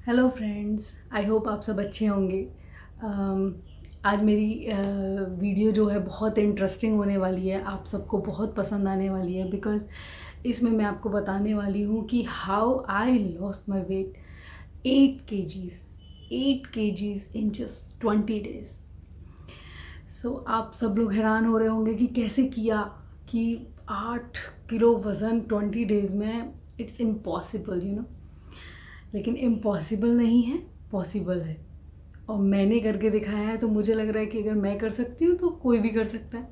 Hello friends, I hope आप सब अच्छे होंगे। आज मेरी वीडियो जो है बहुत इंटरेस्टिंग होने वाली है, आप सबको बहुत पसंद आने वाली है बिकॉज़ इसमें मैं आपको बताने वाली हूँ कि how I lost my weight 8 KGs in just 20 days. So आप सब लोग हैरान हो रहे होंगे कि कैसे किया कि 8 किलो वज़न 20 डेज़ में। इट्स इम्पॉसिबल लेकिन इम्पॉसिबल नहीं है, पॉसिबल है। और मैंने करके दिखाया है, तो मुझे लग रहा है कि अगर मैं कर सकती हूँ तो कोई भी कर सकता है।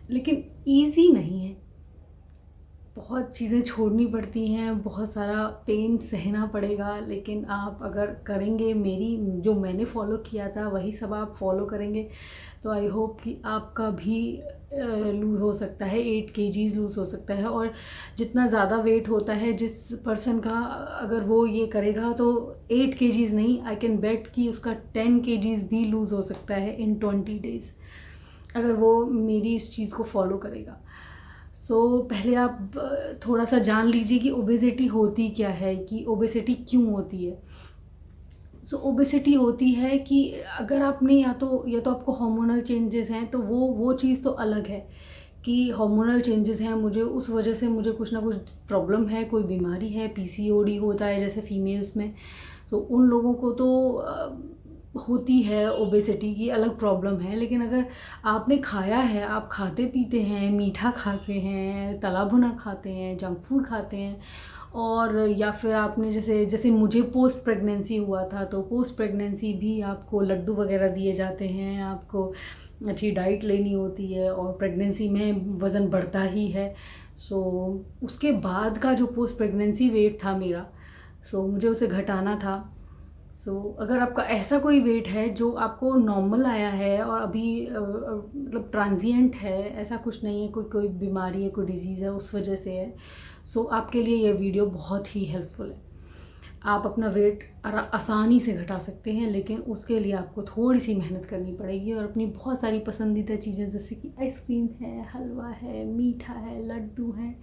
लेकिन ईज़ी नहीं है, बहुत चीज़ें छोड़नी पड़ती हैं, बहुत सारा पेन सहना पड़ेगा। लेकिन आप अगर करेंगे, मेरी जो मैंने फ़ॉलो किया था वही सब आप फ़ॉलो करेंगे, तो आई होप कि आपका भी लूज़ हो सकता है, 8 केजीज़ लूज़ हो सकता है। और जितना ज़्यादा वेट होता है जिस पर्सन का, अगर वो ये करेगा तो 8 केजीज़ नहीं, आई कैन बेट कि उसका 10 केजीज़ भी लूज़ हो सकता है इन 20 डेज़, अगर वो मेरी इस चीज़ को फॉलो करेगा। पहले आप थोड़ा सा जान लीजिए कि ओबेसिटी होती क्या है, कि ओबेसिटी क्यों होती है। ओबेसिटी होती है कि अगर आपने या तो आपको हार्मोनल चेंजेस हैं, तो वो चीज़ तो अलग है कि हार्मोनल चेंजेस हैं, मुझे उस वजह से मुझे कुछ ना कुछ प्रॉब्लम है, कोई बीमारी है, पीसीओडी होता है जैसे फीमेल्स में। उन लोगों को तो होती है, ओबेसिटी की अलग प्रॉब्लम है। लेकिन अगर आपने खाया है, आप खाते पीते हैं, मीठा खाते हैं, तला भुना खाते हैं, जंक फूड खाते हैं, और या फिर आपने जैसे जैसे मुझे पोस्ट प्रेगनेंसी हुआ था, तो पोस्ट प्रेगनेंसी भी आपको लड्डू वगैरह दिए जाते हैं, आपको अच्छी डाइट लेनी होती है, और प्रेगनेंसी में वज़न बढ़ता ही है। सो उसके बाद का जो पोस्ट प्रेगनेंसी वेट था मेरा, मुझे उसे घटाना था। अगर आपका ऐसा कोई वेट है जो आपको नॉर्मल आया है और अभी मतलब ट्रांजिएंट है, ऐसा कुछ नहीं है, कोई कोई बीमारी है, कोई डिजीज़ है, उस वजह से है, आपके लिए ये वीडियो बहुत ही हेल्पफुल है। आप अपना वेट आसानी से घटा सकते हैं, लेकिन उसके लिए आपको थोड़ी सी मेहनत करनी पड़ेगी, और अपनी बहुत सारी पसंदीदा चीज़ें जैसे कि आइसक्रीम है, हलवा है, मीठा है, लड्डू है,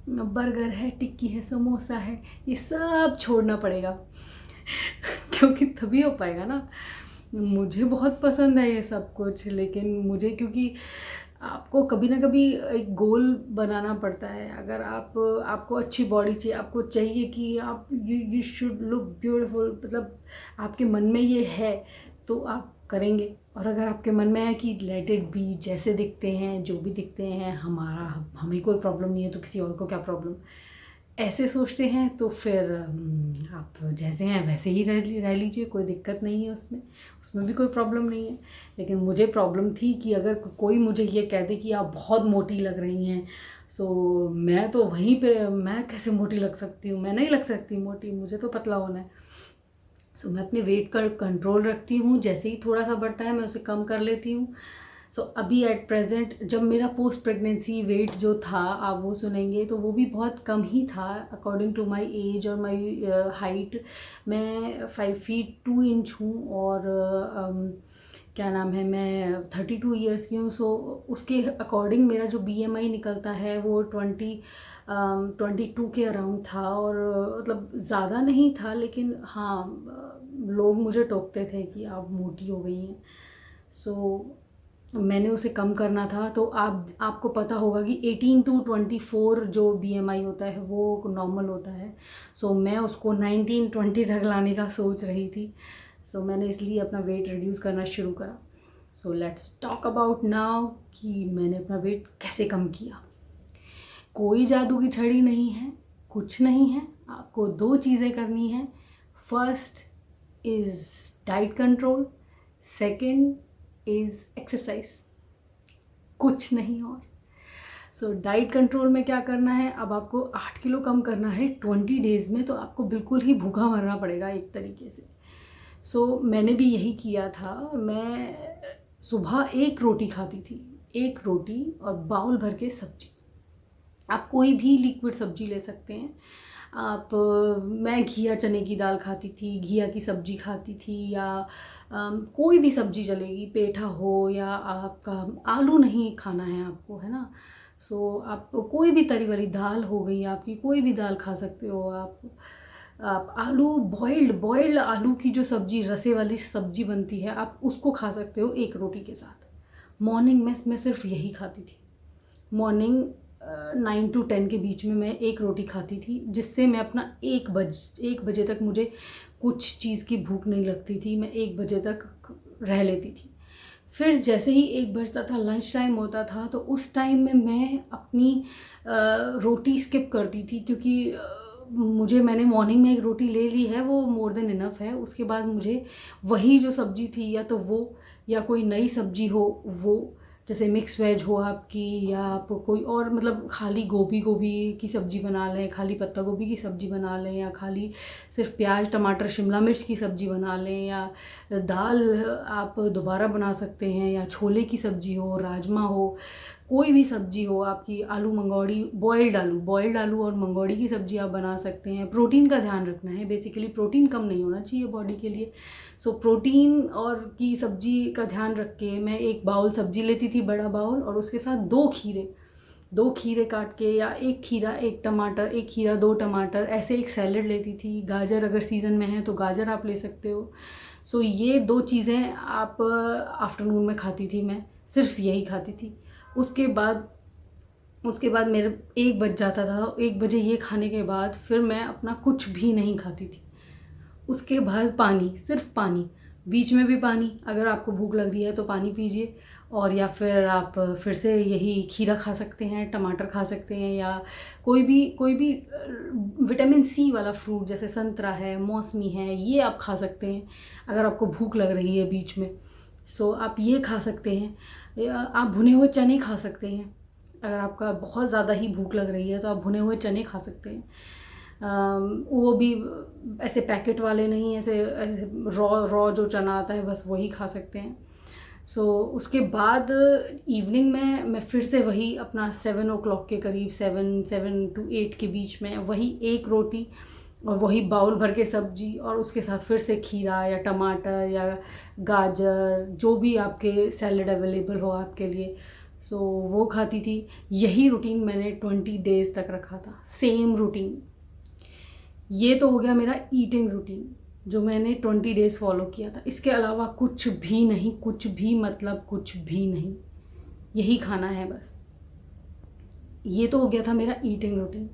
बर्गर है, टिक्की है, समोसा है, ये सब छोड़ना पड़ेगा क्योंकि तभी हो पाएगा ना। मुझे बहुत पसंद है ये सब कुछ, लेकिन मुझे, क्योंकि आपको कभी ना कभी एक गोल बनाना पड़ता है। अगर आपको अच्छी बॉडी चाहिए, आपको चाहिए कि आप यू शुड लुक ब्यूटीफुल, मतलब आपके मन में ये है, तो आप करेंगे। और अगर आपके मन में है कि लेट इट बी, जैसे दिखते हैं, जो भी दिखते हैं, हमें कोई प्रॉब्लम नहीं है, तो किसी और को क्या प्रॉब्लम, ऐसे सोचते हैं, तो फिर आप जैसे हैं वैसे ही रह लीजिए, कोई दिक्कत नहीं है उसमें, उसमें भी कोई प्रॉब्लम नहीं है। लेकिन मुझे प्रॉब्लम थी कि अगर कोई मुझे ये कह दे कि आप बहुत मोटी लग रही हैं, मैं तो वहीं पे, मैं कैसे मोटी लग सकती हूँ, मैं नहीं लग सकती मोटी, मुझे तो पतला होना है। मैं अपने वेट का कंट्रोल रखती हूँ, जैसे ही थोड़ा सा बढ़ता है मैं उसे कम कर लेती हूँ। अभी एट प्रेजेंट, जब मेरा पोस्ट प्रेगनेंसी वेट जो था, आप वो सुनेंगे, तो वो भी बहुत कम ही था अकॉर्डिंग टू माय एज और माय हाइट। मैं 5 फीट 2 इंच हूँ, और क्या नाम है, मैं 32 ईयर्स की हूँ। उसके अकॉर्डिंग मेरा जो बीएमआई निकलता है वो 22 के अराउंड था, और मतलब ज़्यादा नहीं था, लेकिन हाँ, लोग मुझे टोकते थे कि आप मोटी हो गई हैं। मैंने उसे कम करना था। तो आपको पता होगा कि 18 to 24 जो बीएमआई होता है वो नॉर्मल होता है। मैं उसको 19-20 तक लाने का सोच रही थी। मैंने इसलिए अपना वेट रिड्यूस करना शुरू करा। लेट्स टॉक अबाउट नाउ कि मैंने अपना वेट कैसे कम किया। कोई जादू की छड़ी नहीं है, कुछ नहीं है, आपको 2 चीज़ें करनी है। First is diet control, second is exercise, कुछ नहीं और। डाइट कंट्रोल में क्या करना है, अब आपको 8 किलो कम करना है 20 डेज़ में, तो आपको बिल्कुल ही भूखा मरना पड़ेगा एक तरीके से। मैंने भी यही किया था। मैं सुबह एक रोटी खाती थी, एक रोटी और बाउल भर के सब्जी। आप कोई भी लिक्विड सब्जी ले सकते हैं। मैं घिया चने की दाल खाती थी, घिया की सब्जी खाती थी, या कोई भी सब्जी चलेगी, पेठा हो, या आपका आलू नहीं खाना है आपको, है ना। आप कोई भी तरी वाली दाल हो गई आपकी, कोई भी दाल खा सकते हो आप। आप आलू बॉइल्ड आलू की जो सब्ज़ी, रसे वाली सब्ज़ी बनती है, आप उसको खा सकते हो एक रोटी के साथ। मॉर्निंग में मैं सिर्फ यही खाती थी। मॉर्निंग 9 to 10 के बीच में मैं एक रोटी खाती थी, जिससे मैं अपना 1 बजे तक मुझे कुछ चीज़ की भूख नहीं लगती थी। मैं 1 बजे तक रह लेती थी। फिर जैसे ही 1 बजता था, लंच टाइम होता था, तो उस टाइम में मैं अपनी रोटी स्किप करती थी, क्योंकि मैंने मॉर्निंग में एक रोटी ले ली है, वो मोर देन इनफ है। उसके बाद मुझे वही जो सब्ज़ी थी, या तो वो या कोई नई सब्ज़ी हो, वो जैसे मिक्स वेज हो आपकी, या आप कोई और मतलब खाली गोभी की सब्ज़ी बना लें, खाली पत्ता गोभी की सब्ज़ी बना लें, या खाली सिर्फ प्याज टमाटर शिमला मिर्च की सब्ज़ी बना लें, या दाल आप दोबारा बना सकते हैं, या छोले की सब्ज़ी हो, राजमा हो, कोई भी सब्ज़ी हो आपकी, आलू मंगौड़ी, बॉइल्ड आलू और मंगौड़ी की सब्ज़ी आप बना सकते हैं। प्रोटीन का ध्यान रखना है, बेसिकली प्रोटीन कम नहीं होना चाहिए बॉडी के लिए। सो प्रोटीन और की सब्ज़ी का ध्यान रख के मैं एक बाउल सब्ज़ी लेती थी, बड़ा बाउल, और उसके साथ 2 खीरे काट के, या 1 खीरा 1 टमाटर, 1 खीरा 2 टमाटर, ऐसे एक सैलड लेती थी। गाजर अगर सीज़न में है तो गाजर आप ले सकते हो। सो ये 2 चीज़ें आप आफ्टरनून में खाती थी, मैं सिर्फ यही खाती थी। उसके बाद मेरे 1 बज जाता था। 1 बजे ये खाने के बाद फिर मैं अपना कुछ भी नहीं खाती थी। उसके बाद पानी, सिर्फ पानी, बीच में भी पानी। अगर आपको भूख लग रही है तो पानी पीजिए, और या फिर आप फिर से यही खीरा खा सकते हैं, टमाटर खा सकते हैं, या कोई भी विटामिन सी वाला फ्रूट जैसे संतरा है, मौसमी है, ये आप खा सकते हैं अगर आपको भूख लग रही है बीच में। सो आप ये खा सकते हैं, या आप भुने हुए चने खा सकते हैं। अगर आपका बहुत ज़्यादा ही भूख लग रही है तो आप भुने हुए चने खा सकते हैं। वो भी ऐसे पैकेट वाले नहीं, ऐसे रॉ जो चना आता है, बस वही खा सकते हैं। सो उसके बाद इवनिंग में मैं फिर से वही अपना 7 o'clock के करीब, 7 to 8 के बीच में वही एक रोटी और वही बाउल भर के सब्ज़ी, और उसके साथ फिर से खीरा या टमाटर या गाजर, जो भी आपके सैलड अवेलेबल हो आपके लिए, सो वो खाती थी। यही रूटीन मैंने 20 डेज़ तक रखा था, सेम रूटीन। ये तो हो गया मेरा ईटिंग रूटीन जो मैंने 20 डेज़ फॉलो किया था। इसके अलावा कुछ भी नहीं, कुछ भी मतलब कुछ भी नहीं, यही खाना है बस। ये तो हो गया था मेरा ईटिंग रूटीन।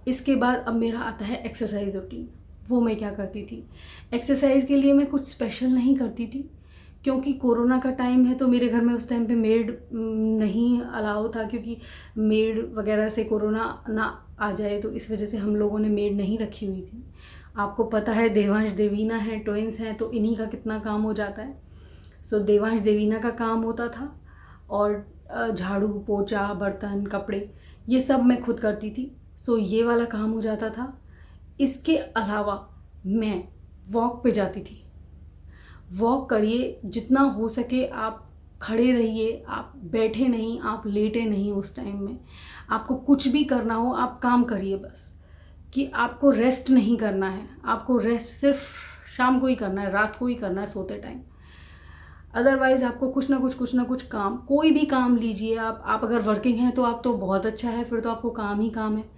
इसके बाद अब मेरा आता है एक्सरसाइज रूटीन। वो मैं क्या करती थी, एक्सरसाइज के लिए मैं कुछ स्पेशल नहीं करती थी, क्योंकि कोरोना का टाइम है तो मेरे घर में उस टाइम पे मेड नहीं अलाउ था, क्योंकि मेड वगैरह से कोरोना ना आ जाए, तो इस वजह से हम लोगों ने मेड नहीं रखी हुई थी। आपको पता है देवांश देवीना है, ट्विंस हैं, तो इन्हीं का कितना काम हो जाता है। सो देवांश देवीना का काम होता था, और झाड़ू पोछा बर्तन कपड़े ये सब मैं खुद करती थी। सो ये वाला काम हो जाता था। इसके अलावा मैं वॉक पे जाती थी। वॉक करिए जितना हो सके, आप खड़े रहिए, आप बैठे नहीं, आप लेटे नहीं। उस टाइम में आपको कुछ भी करना हो आप काम करिए, बस कि आपको रेस्ट नहीं करना है। आपको रेस्ट सिर्फ शाम को ही करना है, रात को ही करना है सोते टाइम। अदरवाइज़ आपको कुछ ना कुछ काम, कोई भी काम लीजिए आप अगर वर्किंग हैं तो आप तो बहुत अच्छा है, फिर तो आपको काम ही काम है।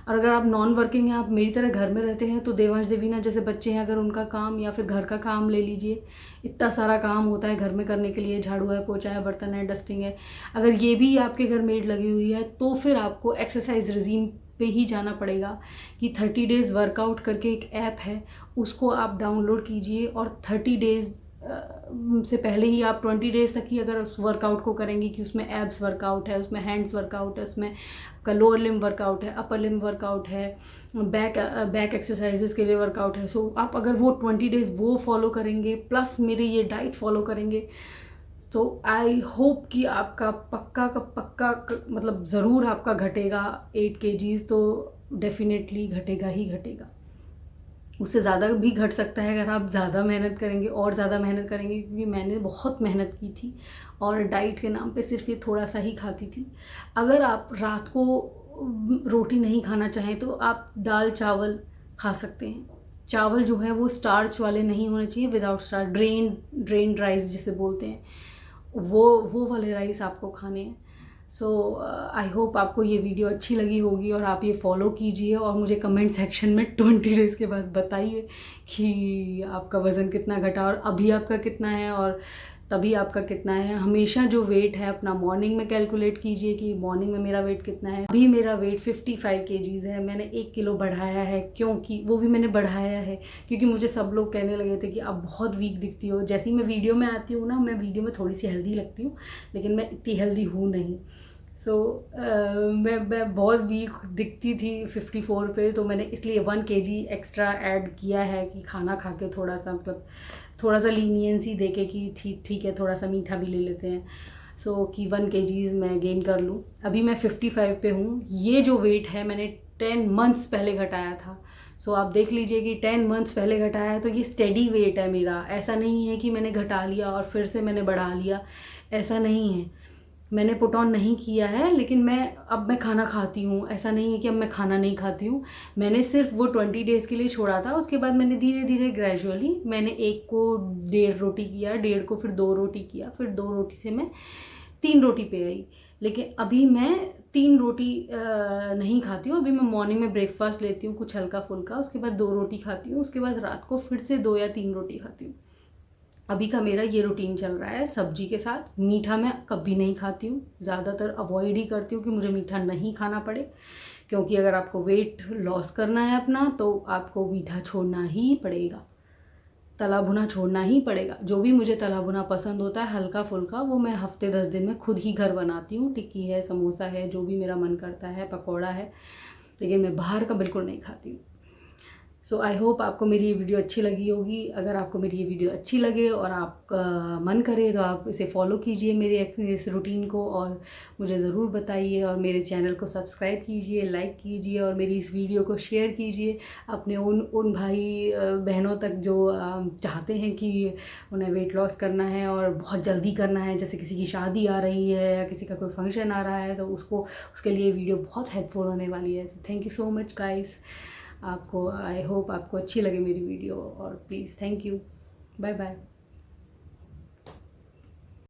और अगर आप नॉन वर्किंग हैं, आप मेरी तरह घर में रहते हैं, तो देवांश देवीना जैसे बच्चे हैं, अगर उनका काम या फिर घर का काम ले लीजिए। इतना सारा काम होता है घर में करने के लिए, झाड़ू है, पोछा है, बर्तन है, डस्टिंग है। अगर ये भी आपके घर मेड लगी हुई है तो फिर आपको एक्सरसाइज रिजीम पे ही जाना पड़ेगा कि 30 डेज़ वर्कआउट करके एक ऐप है, उसको आप डाउनलोड कीजिए, और 30 डेज़ से पहले ही आप 20 डेज़ तक ही अगर उस वर्कआउट को करेंगे कि उसमें एब्स वर्कआउट है, उसमें हैंड्स वर्कआउट है, उसमें आपका लोअर लिम वर्कआउट है, अपर लिम वर्कआउट है, बैक एक्सरसाइजेस के लिए वर्कआउट है। सो आप अगर वो 20 डेज़ वो फॉलो करेंगे, प्लस मेरे ये डाइट फॉलो करेंगे, तो आई होप कि आपका पक्का मतलब ज़रूर आपका घटेगा 8 kgs, तो डेफिनेटली घटेगा ही घटेगा। उससे ज़्यादा भी घट सकता है अगर आप ज़्यादा मेहनत करेंगे, और ज़्यादा मेहनत करेंगे, क्योंकि मैंने बहुत मेहनत की थी और डाइट के नाम पे सिर्फ ये थोड़ा सा ही खाती थी। अगर आप रात को रोटी नहीं खाना चाहें तो आप दाल चावल खा सकते हैं। चावल जो है वो स्टार्च वाले नहीं होने चाहिए, विदाउट स्टार्च, ड्रेन्ड राइस जिसे बोलते हैं, वो वाले राइस आपको खाने हैं। सो आई होप आपको ये वीडियो अच्छी लगी होगी और आप ये फॉलो कीजिए और मुझे कमेंट सेक्शन में 20 डेज़ के बाद बताइए कि आपका वज़न कितना घटा और अभी आपका कितना है और तभी आपका कितना है। हमेशा जो वेट है अपना मॉर्निंग में कैलकुलेट कीजिए कि मॉर्निंग में मेरा वेट कितना है। अभी मेरा वेट 55 kgs है। मैंने 1 किलो बढ़ाया है, क्योंकि वो भी मैंने बढ़ाया है क्योंकि मुझे सब लोग कहने लगे थे कि आप बहुत वीक दिखती हो। जैसे ही मैं वीडियो में आती हूँ ना, मैं वीडियो में थोड़ी सी हेल्दी लगती हूँ, लेकिन मैं इतनी हेल्दी हूँ नहीं। मैं बहुत वीक दिखती थी 54 पे, तो मैंने इसलिए 1 kg एक्स्ट्रा ऐड किया है कि खाना खा के थोड़ा सा, मतलब थोड़ा सा लीनियंसी दे के कि ठीक है थोड़ा सा मीठा भी ले लेते हैं, कि 1 kgs मैं गेन कर लूँ। अभी मैं 55 पे हूँ। ये जो वेट है मैंने 10 मंथ्स पहले घटाया था। आप देख लीजिए कि 10 मंथ्स पहले घटाया है, तो ये स्टेडी वेट है मेरा। ऐसा नहीं है कि मैंने घटा लिया और फिर से मैंने बढ़ा लिया, ऐसा नहीं है। मैंने पुट ऑन नहीं किया है, लेकिन अब मैं खाना खाती हूँ। ऐसा नहीं है कि अब मैं खाना नहीं खाती हूँ। मैंने सिर्फ वो 20 डेज़ के लिए छोड़ा था। उसके बाद मैंने धीरे धीरे ग्रेजुअली मैंने 1 को 1.5 रोटी किया, 1.5 को फिर 2 रोटी किया, फिर 2 रोटी से मैं 3 रोटी पे आई। लेकिन अभी मैं 3 रोटी नहीं खाती हूँ। अभी मैं मॉर्निंग में ब्रेकफास्ट लेती हूँ कुछ हल्का फुल्का, उसके बाद 2 रोटी खाती हूँ, उसके बाद रात को फिर से 2 या 3 रोटी खाती हूँ। अभी का मेरा ये रूटीन चल रहा है सब्जी के साथ। मीठा मैं कभी नहीं खाती हूँ, ज़्यादातर अवॉइड ही करती हूँ कि मुझे मीठा नहीं खाना पड़े, क्योंकि अगर आपको वेट लॉस करना है अपना, तो आपको मीठा छोड़ना ही पड़ेगा, तला भुना छोड़ना ही पड़ेगा। जो भी मुझे तला भुना पसंद होता है हल्का फुल्का, वो मैं हफ्ते 10 दिन में खुद ही घर बनाती हूँ। टिक्की है, समोसा है, जो भी मेरा मन करता है, पकौड़ा है, लेकिन मैं बाहर का बिल्कुल नहीं खाती हूँ। आई होप आपको मेरी ये वीडियो अच्छी लगी होगी। अगर आपको मेरी ये वीडियो अच्छी लगे और आपका मन करे तो आप इसे फॉलो कीजिए, मेरे इस रूटीन को, और मुझे ज़रूर बताइए, और मेरे चैनल को सब्सक्राइब कीजिए, लाइक कीजिए, और मेरी इस वीडियो को शेयर कीजिए अपने उन भाई बहनों तक जो चाहते हैं कि उन्हें वेट लॉस करना है और बहुत जल्दी करना है। जैसे किसी की शादी आ रही है या किसी का कोई फंक्शन आ रहा है, तो उसके लिए वीडियो बहुत हेल्पफुल होने वाली है। Thank you so much guys. I hope आपको अच्छी लगे मेरी वीडियो, और please thank you, bye bye.